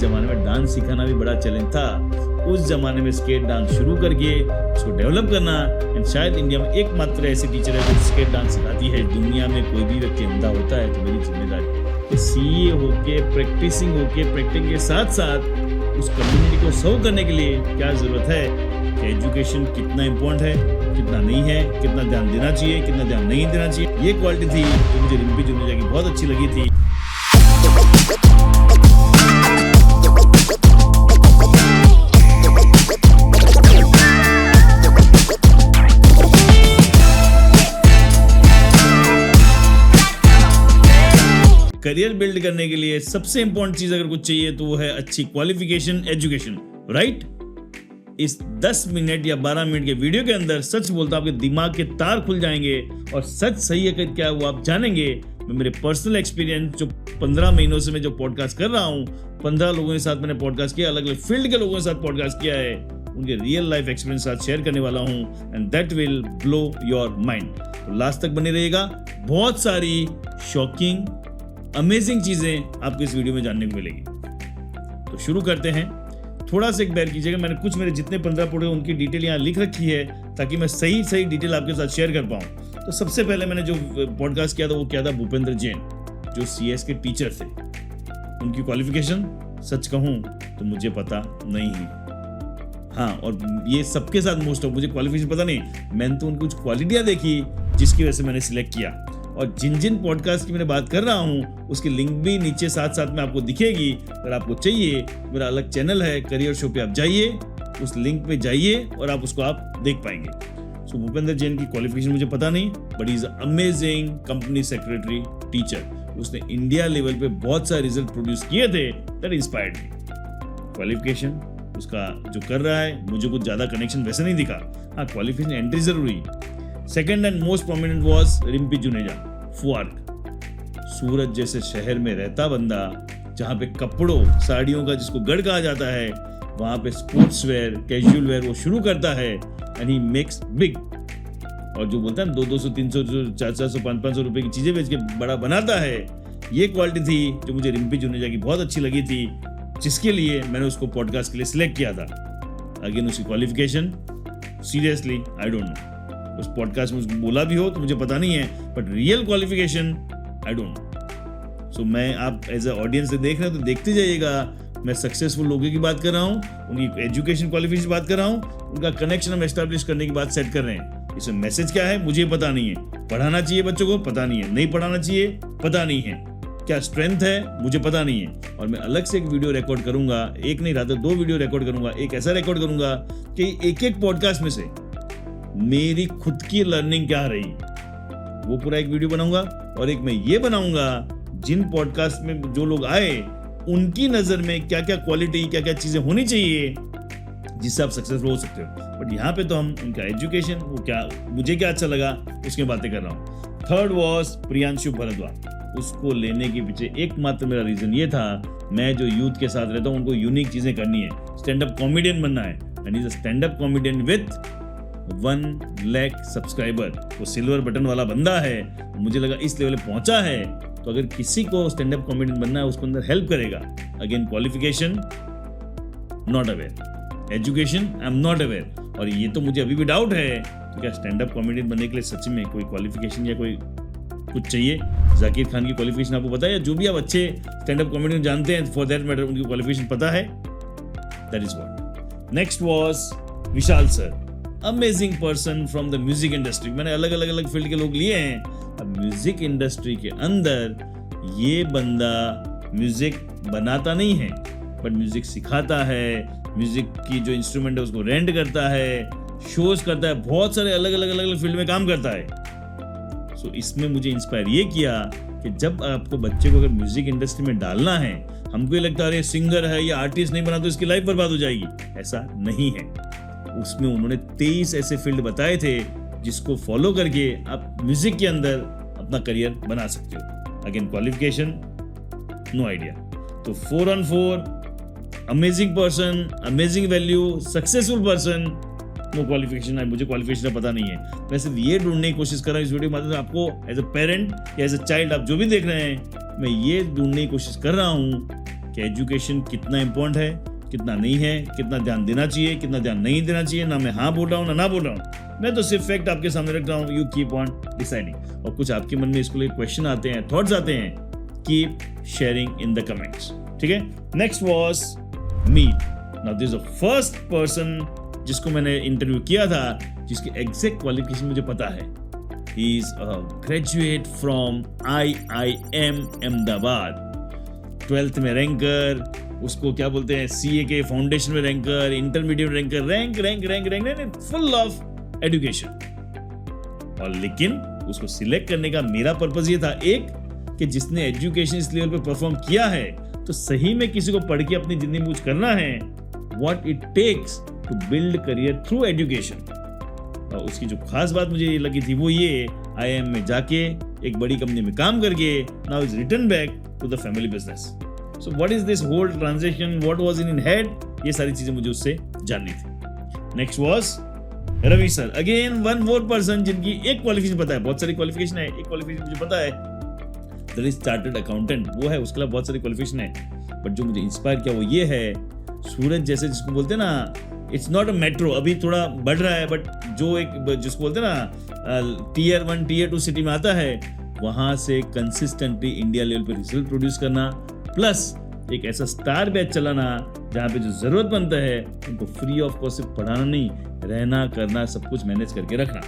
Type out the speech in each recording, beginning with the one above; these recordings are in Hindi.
ज़माने में डांस सिखाना भी बड़ा चैलेंज था। उस ज़माने में स्केट डांस शुरू करके उसको डेवलप करना, एंड शायद इंडिया में एकमात्र ऐसी टीचर है जो स्केट डांस सिखाती है। दुनिया में कोई भी व्यक्ति अंधा होता है तो मेरी जिम्मेदारी कि सीए होके प्रैक्टिसिंग के साथ साथ उस कम्युनिटी को सर्व करने के लिए क्या ज़रूरत है, कि एजुकेशन कितना इम्पोर्टेंट है, कितना नहीं है, कितना ध्यान देना चाहिए, कितना ध्यान नहीं देना चाहिए। ये क्वालिटी थी जो मुझे रिम्पी जुनेजा की बहुत अच्छी लगी थी। करियर बिल्ड करने के लिए सबसे इंपॉर्टेंट चीज अगर कुछ चाहिए तो वो है अच्छी क्वालिफिकेशन, एजुकेशन, राइट। इस 10 मिनट या 12 मिनट के वीडियो के अंदर सच बोलता हूं आपके दिमाग के तार खुल जाएंगे और सच सही है कि क्या वो आप जानेंगे। मैं मेरे पर्सनल एक्सपीरियंस जो 15 महीनों से मैं जो पॉडकास्ट कर रहा हूं, 15 लोगों के साथ मैंने पॉडकास्ट किया, अलग अलग फील्ड के लोगों के साथ पॉडकास्ट किया है, उनके रियल लाइफ एक्सपीरियंस साथ शेयर करने वाला हूं, and that will blow your mind. तो लास्ट तक बने रहिएगा, बहुत सारी शॉकिंग अमेजिंग चीजें आपको इस वीडियो में जानने को मिलेगी। तो शुरू करते हैं। थोड़ा सा एक बैर कीजिएगा, मैंने कुछ मेरे जितने 15 पढ़े उनकी डिटेल यहाँ लिख रखी है ताकि मैं सही डिटेल आपके साथ शेयर कर पाऊँ। तो सबसे पहले मैंने जो पॉडकास्ट किया था वो किया था भूपेंद्र जैन, जो सीएस के टीचर थे। उनकी क्वालिफिकेशन सच कहूँ तो मुझे पता नहीं है। हाँ, और ये सबके साथ मोस्ट ऑफ मुझे क्वालिफिकेशन पता नहीं, मैंने तो उनकी कुछ क्वालिटियाँ देखी जिसकी वजह से मैंने सिलेक्ट किया। और जिन पॉडकास्ट की मैंने बात कर रहा हूँ उसकी लिंक भी नीचे साथ में आपको दिखेगी। अगर आपको चाहिए, मेरा अलग चैनल है करियर शो पे, आप जाइए, उस लिंक पे जाइए और आप उसको आप देख पाएंगे। सो भूपेंद्र जैन की क्वालिफिकेशन मुझे पता नहीं, but is amazing company secretary teacher. उसने इंडिया लेवल पे बहुत सारे रिजल्ट प्रोड्यूस किए थे, दैट इंस्पायर्ड मी। क्वालिफिकेशन उसका जो कर रहा है, मुझे कुछ ज्यादा कनेक्शन वैसे नहीं दिखा। हाँ, क्वालिफिकेशन एंट्री जरूरी। Second and most prominent was Rimpy Juneja, फुआर्क। सूरत जैसे शहर में रहता बंदा, जहाँ पे कपड़ों साड़ियों का जिसको गढ़ कहा जाता है, वहाँ पे स्पोर्ट्स वेयर, कैजुअल वेयर वो शुरू करता है, एंड ही मेक्स बिग। और जो बोलता है 200, 300, 400, 500 रुपए की चीजें बेच के बड़ा बनाता है। ये क्वालिटी थी जो मुझे रिम्पी जुनेजा की बहुत अच्छी लगी थी, जिसके लिए मैंने उसको पॉडकास्ट के लिए सिलेक्ट किया था। अगेन उसकी qualification seriously I don't no, उस पॉडकास्ट में उसको बोला भी हो तो मुझे पता नहीं है, but real qualification I don't know. So मैं, आप एज ए ऑडियंस से देख रहे हैं तो देखते जाइएगा। मैं सक्सेसफुल लोगों की बात कर रहा हूँ, उनकी एजुकेशन क्वालिफिकेशन बात कर रहा हूँ, उनका कनेक्शन हम एस्टैब्लिश करने की बात सेट कर रहे हैं। इसमें मैसेज क्या है मुझे पता नहीं है। पढ़ाना चाहिए बच्चों को, पता नहीं है। नहीं पढ़ाना चाहिए, पता नहीं है। क्या स्ट्रेंथ है मुझे पता नहीं है। और मैं अलग से एक वीडियो रिकॉर्ड करूंगा, एक नहीं रहा तो 2 वीडियो रिकॉर्ड करूंगा। एक ऐसा रिकॉर्ड करूंगा कि एक पॉडकास्ट में से मेरी खुद की लर्निंग क्या रही, वो पूरा एक वीडियो बनाऊंगा। और एक मैं ये बनाऊंगा जिन पॉडकास्ट में जो लोग आए उनकी नजर में क्या क्या क्वालिटी, क्या क्या चीजें होनी चाहिए जिससे आप सक्सेसफुल हो सकते हो। बट यहाँ पे तो हम उनका एजुकेशन, वो क्या मुझे क्या अच्छा लगा उसकी बातें कर रहा हूँ। Third was Priyanshu Bharadwaj. उसको लेने के पीछे एकमात्र मेरा रीजन ये था, मैं जो यूथ के साथ रहता हूँ उनको यूनिक चीजें करनी है, स्टैंड अप कॉमेडियन बनना है, and is a stand up comedian with 1 lakh subscriber. वो सिल्वर बटन वाला बंदा है। मुझे लगा इस लेवल पे पहुंचा है तो अगर किसी को स्टैंड अप कॉमेडियन बनना है उसको अंदर हेल्प करेगा। Again qualification not aware, education I am not aware. और ये तो मुझे अभी भी डाउट है कि क्या स्टैंड अप कॉमेडियन बनने के लिए सच में कोई क्वालिफिकेशन या कोई कुछ चाहिए। जाकिर खान की क्वालिफिकेशन आपको पता है, या जो भी आप अच्छे स्टैंड अप कॉमेडियन जानते हैं फॉर दैट मैटर उनकी क्वालिफिकेशन पता है। That is what. Next was Vishal sir, amazing person from the music industry. मैंने अलग फील्ड के लोग लिए हैं। अब म्यूजिक इंडस्ट्री के अंदर ये बंदा म्यूजिक बनाता नहीं है, बट म्यूजिक सिखाता है, म्यूजिक की जो इंस्ट्रूमेंट है उसको रेंट करता है, शोज करता है, बहुत सारे अलग फील्ड में काम करता है। सो इसमें मुझे इंस्पायर ये किया कि जब आपको बच्चे को अगर म्यूजिक इंडस्ट्री में डालना है, हमको ये लगता है सिंगर है या आर्टिस्ट नहीं बना तो इसकी लाइफ बर्बाद हो जाएगी, ऐसा नहीं है। उसमें उन्होंने 23 ऐसे फील्ड बताए थे जिसको फॉलो करके आप म्यूजिक के अंदर अपना करियर बना सकते हो। Again qualification no idea. तो 4 on 4 amazing person, amazing value, successful person, no qualification है। मुझे क्वालिफिकेशन का पता नहीं है। मैं सिर्फ ये ढूंढने की कोशिश कर रहा हूँ इस वीडियो के माध्यम से आपको एज ए पेरेंट या एज ए चाइल्ड, आप जो भी देख रहे हैं, मैं ये ढूंढने की कोशिश कर रहा हूँ कि एजुकेशन कितना इम्पोर्टेंट है, कितना नहीं है, कितना ध्यान देना चाहिए, कितना ध्यान नहीं देना चाहिए। ना मैं हाँ बोल रहा हूँ ना बोल रहा हूँ, मैं तो सिर्फ फैक्ट आपके सामने रख रहा हूँ। You keep on deciding. और कुछ आपके मन में इसको लेकर क्वेश्चन आते हैं, थॉट्स आते हैं, keep sharing in the comments, ठीक है। Next was Meet. Now this is the first person जिसको मैंने इंटरव्यू किया था, जिसकी एग्जैक्ट क्वालिफिकेशन मुझे पता है। He is a graduate from IIM Ahmedabad, 12th में रैंकर, उसको क्या बोलते हैं, CA के फाउंडेशन में ranker, intermediate ranker, rank full of education. और लेकिन उसको सिलेक्ट करने का मेरा पर्पस ये था, एक कि जिसने एजुकेशन इस लेवल पे परफॉर्म किया है, तो सही में किसी को पढ़ के अपनी जिंदगी में कुछ करना है, what it takes to build career through education. और उसकी जो खास बात मुझे ये लगी थी वो ये, IIM में जाके एक बड़ी कंपनी में काम करके now is return back to the family business. So what is this whole transition, what was in head, ये सारी चीजें मुझे उससे जाननी थी। Next was Ravi sir, again one more person जिनकी एक क्वालिफिकेशन पता है, बहुत सारी क्वालिफिकेशन है, एक क्वालिफिकेशन मुझे पता है, दैट इज चार्टर्ड अकाउंटेंट। वो है, उसके अलावा बहुत सारी क्वालिफिकेशन है, बट जो मुझे इंस्पायर किया वो ये है, सूरज जैसे जिसको बोलते हैं ना, इट्स नॉट अ मेट्रो, अभी थोड़ा बढ़ रहा है, बट जो एक जिसको बोलते हैं ना Tier 1 Tier 2 सिटी में आता है, वहां से कंसिस्टेंटली इंडिया लेवल पे रिजल्ट प्रोड्यूस करना, प्लस एक ऐसा स्टार बैच चलाना जहाँ पे जो जरूरतमंद है उनको फ्री ऑफ कॉस्ट सिर्फ पढ़ाना नहीं, रहना करना सब कुछ मैनेज करके रखना।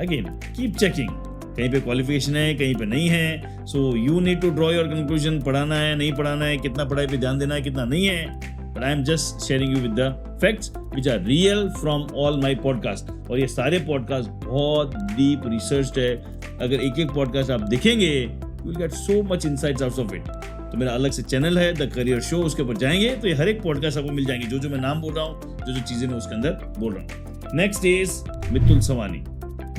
अगेन कीप चेकिंग, कहीं पे क्वालिफिकेशन है, कहीं पे नहीं है, so you need to draw your conclusion, पढ़ाना है नहीं पढ़ाना है, कितना पढ़ाई पे ध्यान देना है कितना नहीं है। But I am just sharing you with the facts which are real from all my podcast। और ये सारे पॉडकास्ट बहुत डीप रिसर्च्ड है, अगर एक एक पॉडकास्ट आप देखेंगे you will get so much insights out of it। तो मेरा अलग से चैनल है द करियर शो, उसके ऊपर जाएंगे तो ये हर एक पॉडकास्ट आपको मिल जाएंगे, जो मैं नाम बोल रहा हूँ, जो चीजें मैं उसके अंदर बोल रहा हूँ। Next is Mittul Sawani.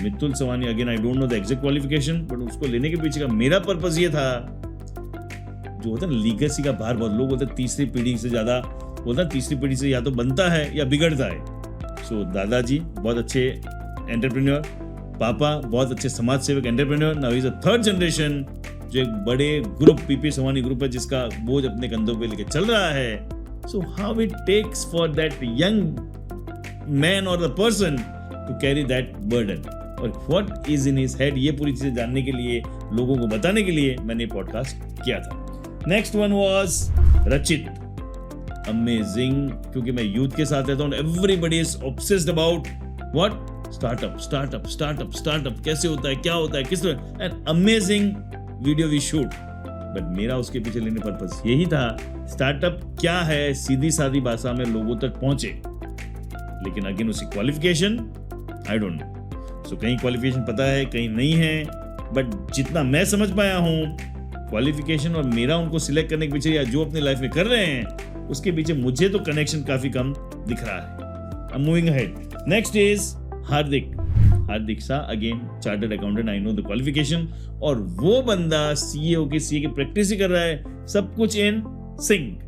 Mittul Sawani, again I don't know the exact qualification, but उसको लेने के पीछे का मेरा पर्पस ये था, जो होता है ना लीगेसी का भार, बहुत लोग बोलते हैं तीसरी पीढ़ी से ज्यादा बोलता है, तीसरी पीढ़ी से या तो बनता है या बिगड़ता है। सो दादाजी बहुत अच्छे एंटरप्रेन्योर, पापा बहुत अच्छे समाज सेवक entrepreneur, now is a third generation, जो एक बड़े ग्रुप PP सवानी ग्रुप है जिसका बोझ अपने कंधों पे लेके चल रहा है। So how it takes for that young man और the person to carry that burden, और what is in his head, ये पूरी चीजें जानने के लिए, लोगों को बताने के लिए मैंने पॉडकास्ट किया था। Next one was Rachit. Amazing, क्योंकि मैं यूथ के साथ रहता हूँ, everybody is obsessed about what startup कैसे होता है, क्या होता है, किस तरह, and amazing video we shoot. But मेरा उसके पीछे लेने पर्पस यही था, स्टार्टअप क्या है सीधी सादी भाषा में लोगों तक पहुंचे। लेकिन अगेन उसी क्वालिफिकेशन आई डोंट नो, सो कहीं क्वालिफिकेशन पता है कहीं नहीं है, बट जितना मैं समझ पाया हूँ क्वालिफिकेशन और मेरा उनको सिलेक्ट करने के पीछे या जो अपनी लाइफ में कर रहे हैं उसके पीछे मुझे तो कनेक्शन काफी कम दिख रहा है। I'm moving ahead. Next is हार्दिक सा, again chartered accountant, I know the qualification, और वो बंदा सीए की प्रैक्टिस ही कर रहा है, सब कुछ in sync.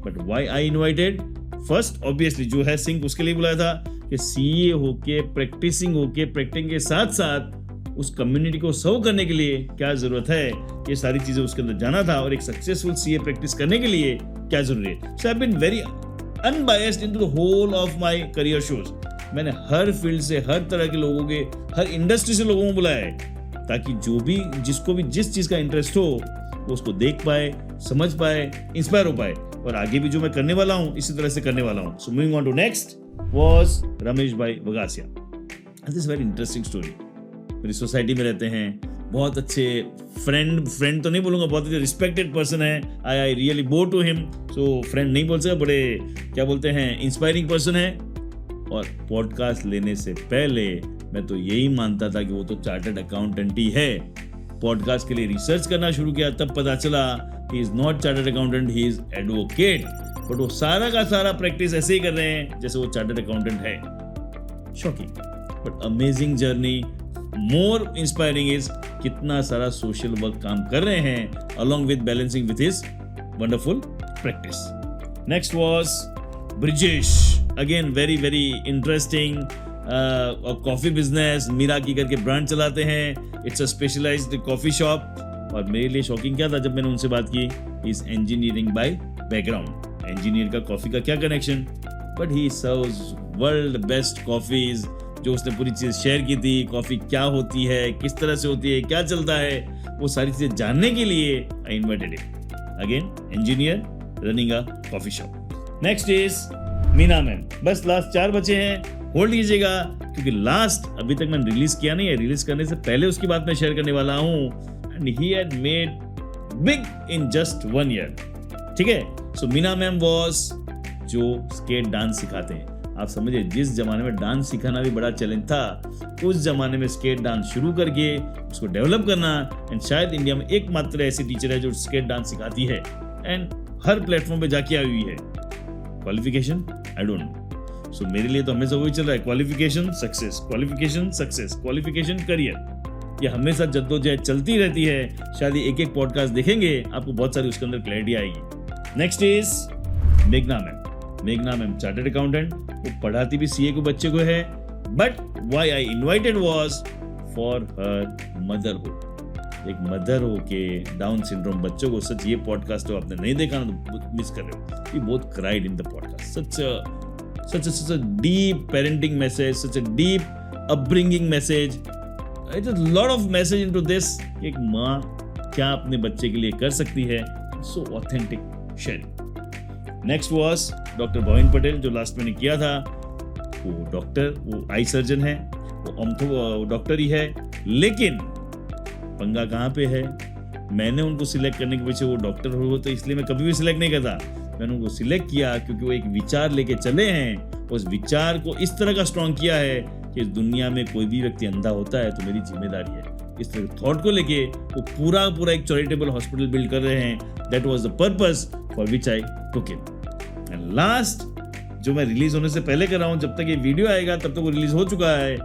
But why I invited, first obviously जो है सिंक उसके लिए बुलाया था कि सीए होके प्रैक्टिसिंग के साथ साथ उस कम्युनिटी को सर्व करने के लिए क्या जरूरत है, ये सारी चीजें उसके अंदर जाना था, और एक सक्सेसफुल सीए प्रैक्टिस करने के लिए क्या जरूरी है। So I have been very unbiased into the whole of my career shows. मैंने हर फील्ड से, हर तरह के लोगों के, हर इंडस्ट्री से लोगों को बुलाया है, ताकि जो भी जिसको भी जिस चीज का इंटरेस्ट हो वो उसको देख पाए, समझ पाए, इंस्पायर हो पाए, और आगे भी जो मैं करने वाला हूँ इसी तरह से करने वाला हूँ। So moving on to next was Ramesh bhai Vagasiya. This is very interesting story. मेरी सोसाइटी में रहते हैं, बहुत अच्छे फ्रेंड तो नहीं बोलूंगा, बहुत अच्छे रिस्पेक्टेड पर्सन है, आई रियली बो टू हिम, सो फ्रेंड नहीं बोल सकते, बड़े क्या बोलते हैं इंस्पायरिंग पर्सन है। और पॉडकास्ट लेने से पहले मैं तो यही मानता था कि वो तो चार्टर्ड अकाउंटेंट ही है। पॉडकास्ट के लिए रिसर्च करना शुरू किया, तब पता चला he is not chartered accountant, he is advocate, but वो सारा का सारा प्रैक्टिस ऐसे ही कर रहे हैं जैसे वो चार्टर्ड अकाउंटेंट है। Shocking but amazing journey. More inspiring is कितना सारा सोशल वर्क काम कर रहे हैं along with balancing with his wonderful practice. Next was Brijesh, again very interesting, coffee business Meera की करके ब्रांड चलाते हैं, it's a specialised coffee shop, और मेरे लिए शॉकिंग क्या था जब मैंने उनसे बात की, is engineering bye background, engineer का कॉफी का क्या connection, but he serves world best coffees. जो उसने पूरी चीज शेयर की थी, कॉफी क्या होती है, किस तरह से होती है, क्या चलता है, वो सारी चीजें जानने के लिए I invited him. Again engineer running a coffee shop. Next is Meena ma'am. बस लास्ट 4 बचे हैं, होल्ड कीजिएगा क्योंकि लास्ट अभी तक मैंने रिलीज किया नहीं है, रिलीज करने से पहले उसकी बात मैं शेयर करने वाला हूं। And he had made big in just 1 year. ठीक है, सो मीना मैम वाज जो स्केट डांस सिखाते हैं। आप समझिए, जिस जमाने में डांस सिखाना भी बड़ा चैलेंज था, उस जमाने में स्केट डांस शुरू करके उसको डेवलप करना, एंड शायद इंडिया में एकमात्र ऐसी टीचर है जो स्केट डांस सिखाती है एंड हर प्लेटफॉर्म पे जाके आई हुई है। Qualification I don't know. So मेरे लिए तो हमेशा वही चल रहा है, qualification success, qualification success, qualification career. ये हमेशा जद्दोजहद चलती रहती है। शायद एक पॉडकास्ट देखेंगे, आपको बहुत सारी उसके अंदर क्लैरिटी आएगी। नेक्स्ट इज मेघना मैम। मेघना मैम चार्टर्ड अकाउंटेंट, वो पढ़ाती भी सीए को बच्चे को है, but why I invited was for her motherhood. एक मदर हो के डाउन सिंड्रोम बच्चों को, सच ये पॉडकास्ट तो आपने नहीं देखा ना तो मिस कर रहे हो। We both cried in the podcast. such a deep parenting message, such a deep upbringing message. It's a lot of message into this. एक माँ क्या अपने बच्चे के लिए कर सकती है, so authentic sharing. Next was doctor Bhavin Patel, जो लास्ट मैंने किया था। वो डॉक्टर, वो आई सर्जन है, वो डॉक्टर ही है, लेकिन पंगा कहाँ पे है, मैंने उनको सिलेक्ट करने के पीछे वो डॉक्टर हो तो इसलिए मैं कभी भी सिलेक्ट नहीं करता। मैंने उनको सिलेक्ट किया क्योंकि वो एक विचार लेके चले हैं, उस विचार को इस तरह का स्ट्रॉन्ग किया है कि इस दुनिया में कोई भी व्यक्ति अंधा होता है तो मेरी जिम्मेदारी है। इस तरह थॉट को लेके वो पूरा एक चैरिटेबल हॉस्पिटल बिल्ड कर रहे हैं। That was the purpose for which I took it. And last जो मैं रिलीज होने से पहले कर रहा हूं, जब तक ये वीडियो आएगा तब तक वो रिलीज हो चुका है,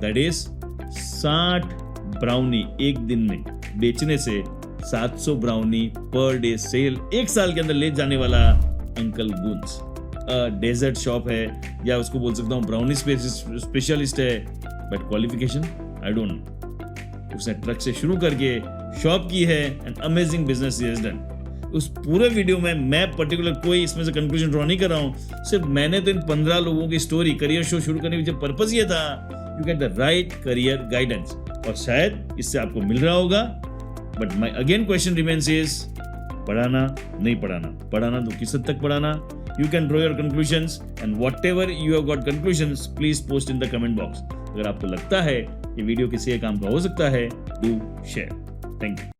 दैट इज 60 ब्राउनी एक दिन में बेचने से 700 ब्राउनी पर डे सेल 1 साल के अंदर ले जाने वाला अंकल गुंज डेजर्ट शॉप है, या उसको बोल सकता हूँ ब्राउनी स्पेशलिस्ट है, but qualification I don't no. उसने ट्रक से शुरू करके शॉप की है and amazing business he has done. उस पूरे वीडियो में मैं पर्टिकुलर कोई इसमें से कंक्लूजन ड्रॉ नहीं कर रहा हूँ, सिर्फ मैंने तो इन 15 लोगों की स्टोरी, करियर शो शुरू करने का पर्पस ये था, you get the right career guidance, और शायद इससे आपको मिल रहा होगा। But my again question remains is, पढ़ाना नहीं पढ़ाना, पढ़ाना तो किस हद तक पढ़ाना, you can draw your conclusions and what ever you have got conclusions please post in the comment box. अगर आपको लगता है ये वीडियो किसी के काम का हो सकता है, डू शेयर। Thank you.